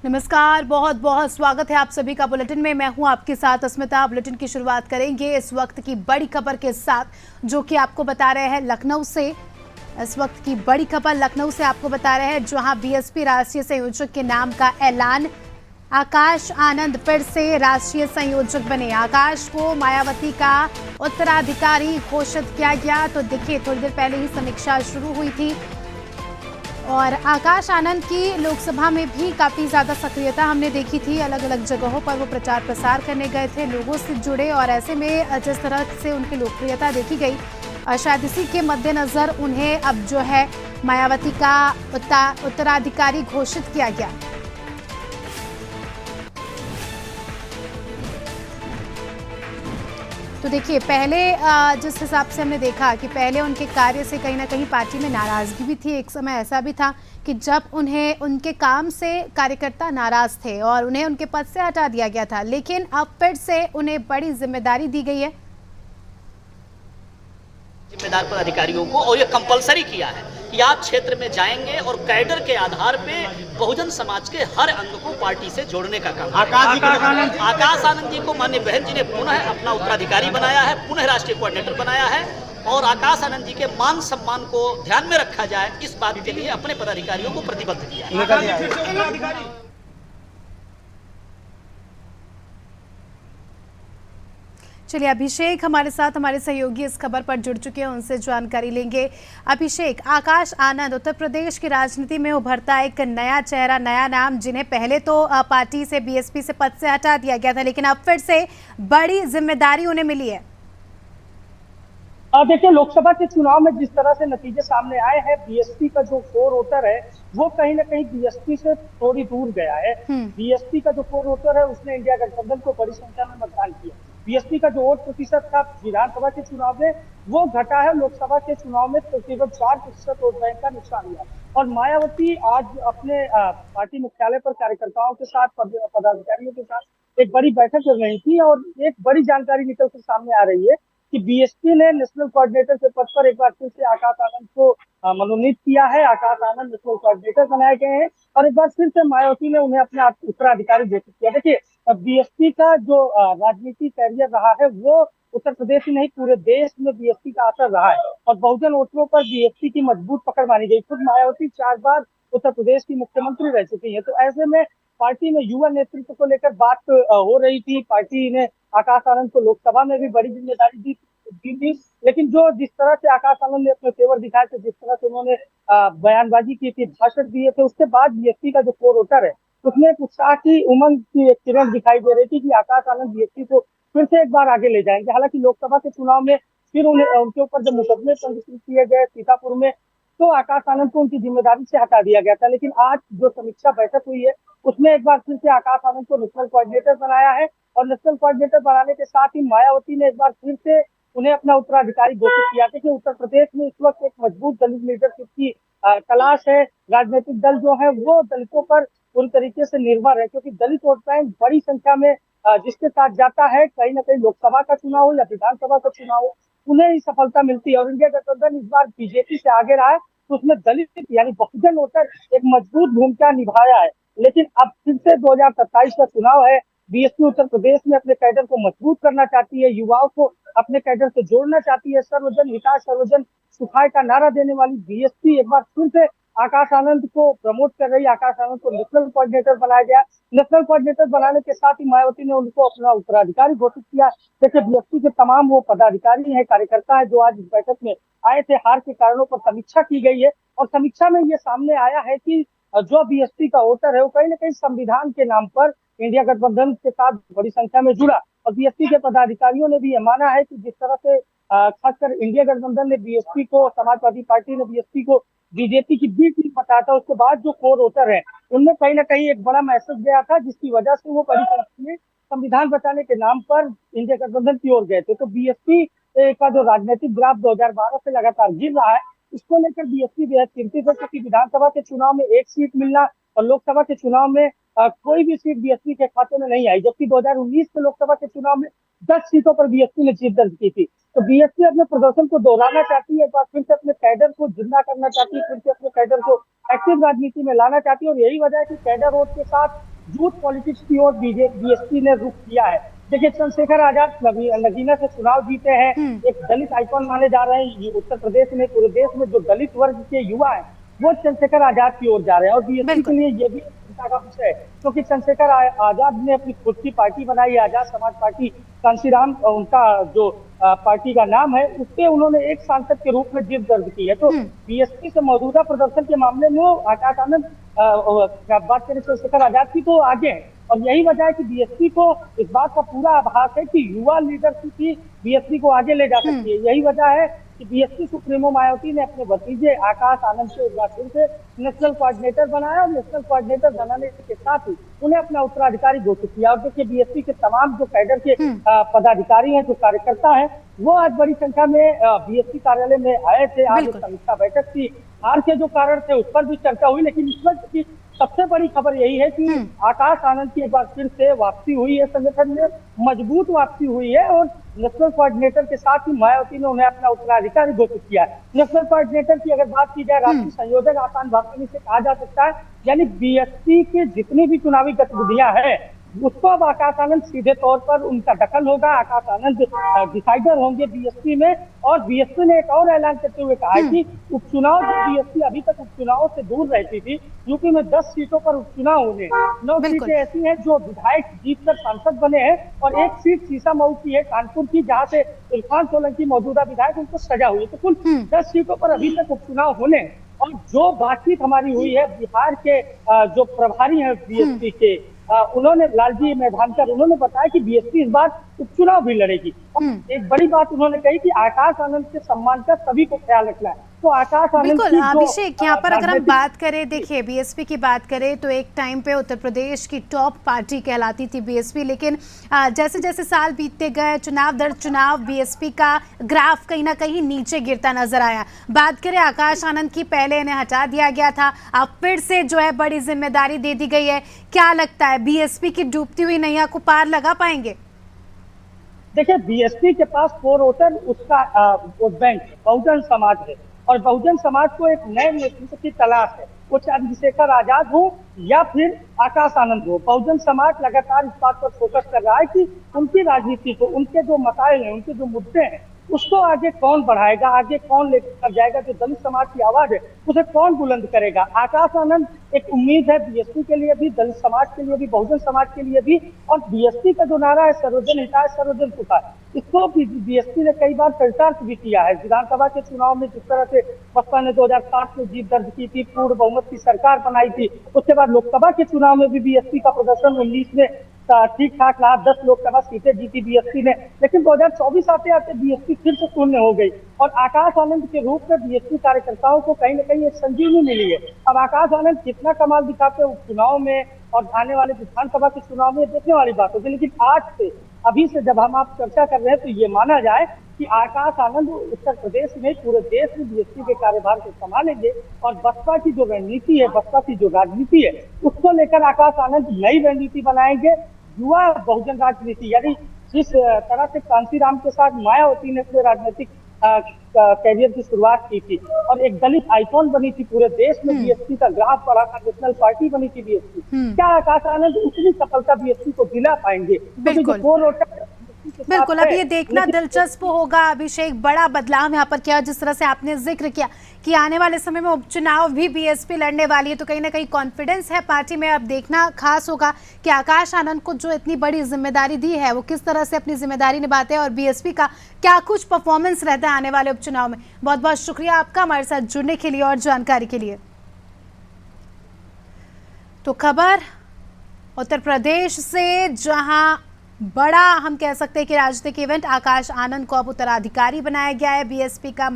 नमस्कार, बहुत बहुत स्वागत है आप सभी का बुलेटिन में। मैं हूं आपके साथ अस्मिता। बुलेटिन की शुरुआत करेंगे इस वक्त की बड़ी खबर के साथ, जो कि आपको बता रहे हैं लखनऊ से। इस वक्त की बड़ी खबर लखनऊ से आपको बता रहे हैं, जहां बीएसपी राष्ट्रीय संयोजक के नाम का ऐलान। आकाश आनंद फिर से राष्ट्रीय संयोजक बने। आकाश को मायावती का उत्तराधिकारी घोषित किया गया। तो देखिए, थोड़ी देर पहले ही समीक्षा शुरू हुई थी और आकाश आनंद की लोकसभा में भी काफ़ी ज़्यादा सक्रियता हमने देखी थी। अलग अलग जगहों पर वो प्रचार प्रसार करने गए थे, लोगों से जुड़े, और ऐसे में जिस तरह से उनकी लोकप्रियता देखी गई, शायद इसी के मद्देनज़र उन्हें अब जो है मायावती का उत्तराधिकारी घोषित किया गया। तो देखिए, पहले जिस हिसाब से हमने देखा कि पहले उनके कार्य से कहीं ना कहीं पार्टी में नाराज़गी भी थी। एक समय ऐसा भी था कि जब उन्हें उनके काम से कार्यकर्ता नाराज़ थे और उन्हें उनके पद से हटा दिया गया था, लेकिन अब फिर से उन्हें बड़ी जिम्मेदारी दी गई है। जिम्मेदार पदाधिकारियों को, और ये कंपलसरी किया है कि आप क्षेत्र में जाएंगे और कैडर के आधार पे बहुजन समाज के हर अंग को पार्टी से जोड़ने का काम। आकाश आनंद जी को माननीय बहन जी ने पुनः अपना उत्तराधिकारी बनाया है, पुनः राष्ट्रीय कोऑर्डिनेटर बनाया है, और आकाश आनंद जी के मान सम्मान को ध्यान में रखा जाए, इस बात के लिए अपने पदाधिकारियों को प्रतिबद्ध किया है। चलिए, अभिषेक हमारे साथ, हमारे सहयोगी इस खबर पर जुड़ चुके हैं, उनसे जानकारी लेंगे। अभिषेक, आकाश आनंद उत्तर प्रदेश की राजनीति में उभरता एक नया चेहरा, नया नाम, जिन्हें पहले तो पार्टी से, बीएसपी से पद से हटा दिया गया था, लेकिन अब फिर से बड़ी जिम्मेदारी उन्हें मिली है। देखिए, लोकसभा के चुनाव में जिस तरह से नतीजे सामने आए हैं, बीएसपी का जो कोर वोटर है वो कहीं ना कहीं बीएसपी से थोड़ी दूर गया है। बीएसपी का जो कोर वोटर है उसने इंडिया गठबंधन को बड़ी संख्या में मतदान किया। बीएसपी का जो वोट प्रतिशत था विधानसभा के चुनाव में वो घटा है। लोकसभा के चुनाव में तकरीबन 4% वोट बैंक का नुकसान हुआ। और मायावती आज अपने पार्टी मुख्यालय पर कार्यकर्ताओं के साथ, पदाधिकारियों के साथ एक बड़ी बैठक कर रही थी, और एक बड़ी जानकारी निकल कर सामने आ रही है कि बीएसपी ने नेशनल कोऑर्डिनेटर के पद पर एक बार फिर से आकाश आनंद को मनोनीत किया है। आकाश आनंद नेशनल कोऑर्डिनेटर बनाए गए हैं और एक बार फिर से मायावती ने उन्हें अपने उत्तराधिकारी घोषित किया। देखिए, बीएसपी का जो राजनीति कैरियर रहा है वो उत्तर प्रदेश ही नहीं पूरे देश में बीएसपी का असर रहा है, और बहुजन वोटरों पर बीएसपी की मजबूत पकड़ मानी गई। खुद मायावती 4 बार उत्तर प्रदेश की मुख्यमंत्री रह चुकी है। तो ऐसे में पार्टी में युवा नेतृत्व को लेकर बात हो रही थी। पार्टी ने आकाश आनंद को लोकसभा में भी बड़ी जिम्मेदारी दी थी, लेकिन जिस तरह से आकाश आनंद ने अपने तेवर दिखाए थे, जिस तरह से उन्होंने बयानबाजी की थी, भाषण दिए थे, उसके बाद बीएसपी का जो कोर वोटर है उसमें एक उत्साह की, उमंग की एक किरण दिखाई दे रही थी कि आकाश आनंद बीएसपी को फिर से एक बार आगे ले जाएंगे। हालांकि लोकसभा के चुनाव में फिर उनके ऊपर जब मुकदमे पंजीकृत किए गए सीतापुर में, तो आकाश आनंद को उनकी जिम्मेदारी से हटा दिया गया था। लेकिन आज जो समीक्षा बैठक हुई है उसमें एक बार फिर से आकाश आनंद को नेशनल कोऑर्डिनेटर बनाया है, और नेशनल कोऑर्डिनेटर बनाने के साथ ही मायावती ने एक बार फिर से उन्हें अपना उत्तराधिकारी घोषित किया था कि उत्तर प्रदेश में इस वक्त एक मजबूत दलित लीडरशिप की तलाश है। राजनीतिक दल जो है वो दलितों पर पूरी तरीके से निर्भर है, क्योंकि दलित वोट बैंक बड़ी संख्या में जिसके साथ जाता है, कहीं ना कहीं लोकसभा का चुनाव हो या विधानसभा का चुनाव हो, उन्हें ही सफलता मिलती है। और इंडिया गठबंधन इस बार बीजेपी से आगे रहा है, तो उसमें दलित यानी बहुजन वोटर एक मजबूत भूमिका निभाया है। लेकिन अब फिर से 2027 का चुनाव है। बीएसपी उत्तर प्रदेश में अपने कैडर को मजबूत करना चाहती है, युवाओं को अपने कैडर से जोड़ना चाहती है। सर्वजन विकास, सर्वजन सुखाय का नारा देने वाली बीएसपी एक बार फिर से आकाश आनंद को प्रमोट कर रही है। आकाश आनंद को नेशनल कोऑर्डिनेटर बनाया गया। नेशनल कोऑर्डिनेटर बनाने के साथ ही मायावती ने उनको अपना उत्तराधिकारी घोषित किया। देखिए, बीएसपी के तमाम वो पदाधिकारी हैं, कार्यकर्ता है जो आज इस बैठक में आए थे। हार के कारणों पर समीक्षा की गई है, और समीक्षा में ये सामने आया है कि जो बीएसपी का वोटर है वो कहीं ना कहीं संविधान के नाम पर इंडिया गठबंधन के साथ बड़ी संख्या में जुड़ा। और बीएसपी के पदाधिकारियों ने भी ये माना है कि जिस तरह से खासकर इंडिया गठबंधन ने बीएसपी को, समाजवादी पार्टी ने बीएसपी को बीजेपी की बी टीम बताया था, उसके बाद जो कोर वोटर है उनमें कहीं ना कहीं एक बड़ा मैसेज गया था, जिसकी वजह से वो बड़ी संख्या में संविधान बचाने के नाम पर इंडिया गठबंधन की ओर गए थे। तो बीएसपी का जो राजनीतिक ग्राफ 2012 से लगातार गिर रहा है, इसको लेकर बीएसपी बेहद चिंतित है, क्योंकि विधानसभा के चुनाव में एक सीट मिलना और लोकसभा के चुनाव में कोई भी सीट बीएसपी के खाते में नहीं आई, जबकि 2019 के लोकसभा के चुनाव में 10 सीटों पर बीएसपी ने जीत दर्ज की थी। तो बीएसपी अपने प्रदर्शन को दोहराना चाहती है, एक बार फिर से अपने कैडर को जिंदा करना चाहती है, फिर से अपने कैडर को एक्टिव राजनीति में लाना चाहती है, और यही वजह है कि कैडर वोट के साथ यूथ पॉलिटिक्स की ओर बीएसपी ने रुख किया है। देखिए, चंद्रशेखर आजाद नगीना से चुनाव जीते हैं, एक दलित आइकॉन माने जा रहे हैं उत्तर प्रदेश में, पूरे देश में जो दलित वर्ग के युवा है वो चंद्रशेखर आजाद की ओर जा रहे हैं, और बीएसपी के लिए ये भी चिंता का विषय है, क्योंकि चंद्रशेखर आजाद ने अपनी खुद की पार्टी बनाई है, आजाद समाज पार्टी, कांशीराम उनका जो पार्टी का नाम है, उससे उन्होंने एक सांसद के रूप में जीत दर्ज की है। तो बीएसपी से मौजूदा प्रदर्शन के मामले में आकाश आनंद बात करें चंद्रशेखर आजाद की तो आगे है, और यही वजह है कि बीएसपी को इस बात का पूरा आभास है कि युवा लीडरशिप ही बीएसपी को आगे ले जा सकती है। यही वजह है कि बीएसपी सुप्रीमो मायावती ने अपने भतीजे आकाश आनंद को एक बार फिर से नेशनल कोऑर्डिनेटर बनाया, और नेशनल कोऑर्डिनेटर बनाने के साथ ही उन्हें अपना उत्तराधिकारी घोषित किया। और देखिए, बीएसपी के तमाम जो कैडर के पदाधिकारी हैं, जो कार्यकर्ता हैं, वो आज बड़ी संख्या में बीएसपी कार्यालय में आए थे। आज समीक्षा बैठक थी, हार के जो कारण थे उस पर भी चर्चा हुई, लेकिन इस वक्त की सबसे बड़ी खबर यही है कि आकाश आनंद की एक बार फिर से वापसी हुई है, संगठन में मजबूत वापसी हुई है, और नेशनल कोऑर्डिनेटर के साथ ही मायावती ने उन्हें अपना उत्तराधिकारी घोषित किया है। नेशनल कोऑर्डिनेटर की अगर बात की जाए, राष्ट्रीय संयोजक आसान भाषा से कहा जा सकता है, यानी बीएसपी के जितनी भी चुनावी गतिविधियां हैं उसको अब आकाश आनंद सीधे तौर पर उनका दखल होगा। आकाश आनंद डिसाइडर होंगे बीएसपी में, और बीएसपी ने एक और ऐलान करते हुए कहा है कि उपचुनाव जो बीएसपी अभी तक उपचुनाव से दूर रहती थी, यूपी में 10 सीटों पर उपचुनाव होने, 9 सीटें ऐसी हैं जो विधायक जीतकर सांसद बने हैं, और एक सीट सीसामऊ की है कानपुर की, जहां से इरफान सोलंकी मौजूदा विधायक, उनको सजा हुई है। तो कुल 10 सीटों पर अभी तक उपचुनाव होने, और जो बातचीत हमारी हुई है बिहार के जो प्रभारी हैं बीएसपी के, उन्होंने लालजी मेधानकर, उन्होंने बताया कि बीएसपी इस बार उपचुनाव भी लड़ेगी। एक बड़ी बात उन्होंने कही कि आकाश आनंद के सम्मान का सभी को ख्याल रखना है। तो आकाश आनंद बिल्कुल अभिषेक, यहाँ पर अगर हम बात करें, देखिए बीएसपी की बात करें तो एक टाइम पे उत्तर प्रदेश की टॉप पार्टी कहलाती थी बीएसपी, लेकिन जैसे जैसे साल बीतते गए, चुनाव दर चुनाव बीएसपी का ग्राफ कहीं ना कहीं नीचे गिरता नजर आया। बात करें आकाश आनंद की, पहले इन्हें हटा दिया गया था, अब फिर से जो है बड़ी जिम्मेदारी दे दी गई है। क्या लगता है बीएसपी की डूबती हुई नैया को पार लगा पाएंगे? देखिए, बीएसपी के पास कोर वोटर उसका वोट बैंक बहुजन समाज है, और बहुजन समाज को एक नए नेतृत्व की तलाश है, वो चंद्रशेखर आजाद हो या फिर आकाश आनंद हो। बहुजन समाज लगातार इस बात पर फोकस कर रहा है कि उनकी राजनीति को, उनके जो मसाइल हैं, उनके जो मुद्दे हैं, उसको आगे कौन बढ़ाएगा, आगे कौन लेकर जाएगा, जो दलित समाज की आवाज है उसे कौन बुलंद करेगा। आकाश आनंद एक उम्मीद है बीएसपी के लिए भी, दलित समाज के लिए भी, बहुजन समाज के लिए भी, और बीएसपी का जो नारा है सर्वजन हिताय सर्वजन सुखाय, इसको भी बीएसपी ने कई बार चरितार्थ भी किया है। विधानसभा के चुनाव में जिस तरह से बसपा ने 2007 में जीत दर्ज की थी, पूर्ण बहुमत की सरकार बनाई थी, उसके बाद लोकसभा के चुनाव में भी बीएसपी का प्रदर्शन 19 में ठीक ठाक रहा, 10 लोकसभा सीटें जीती बीएसपी ने, लेकिन 2024 आते आते बीएसपी फिर से शून्य हो गई, और आकाश आनंद के रूप में बीएसपी कार्यकर्ताओं को कहीं न कहीं एक संजीवनी मिली है। अब आकाश आनंद कितना कमाल दिखाते हैं उपचुनाव में और आने वाले विधानसभा के चुनाव में, देखने वाली बात होगी। लेकिन आज से, अभी से जब हम आप चर्चा कर रहे हैं, तो ये माना जाए कि आकाश आनंद उत्तर प्रदेश में, पूरे देश में बीएसपी के कार्यभार को संभालेंगे, और बसपा की जो रणनीति है, बसपा की जो राजनीति है, उसको लेकर आकाश आनंद नई रणनीति बनाएंगे। युवा बहुजन राजनीति, यानी जिस तरह से कांशीराम के साथ मायावती ने अपने राजनीतिक कैरियर की शुरुआत की थी, और एक दलित आइकॉन बनी थी पूरे देश में, बीएसपी का ग्राफ बढ़ा था, नेशनल पार्टी बनी थी बीएसपी, क्या आकाश आनंद उतनी सफलता बीएसपी को दिला पाएंगे? बिल्कुल, अब ये देखना दिलचस्प होगा अभिषेक, बड़ा बदलाव यहाँ पर क्या, जिस तरह से आपने जिक्र किया कि आने वाले समय में उपचुनाव भी बीएसपी लड़ने वाली है, तो कहीं ना कहीं कॉन्फिडेंस है पार्टी में। अब देखना खास होगा कि आकाश आनंद को जो इतनी बड़ी जिम्मेदारी दी है वो किस तरह से अपनी जिम्मेदारी निभाते हैं, और बीएसपी का क्या कुछ परफॉर्मेंस रहता है आने वाले उपचुनाव में। बहुत बहुत शुक्रिया आपका हमारे साथ जुड़ने के लिए और जानकारी के लिए। तो खबर उत्तर प्रदेश से, जहां बड़ा हम कह सकते हैं कि राजनीतिक इवेंट, आकाश आनंद को अब उत्तराधिकारी बनाया गया है बीएसपी का।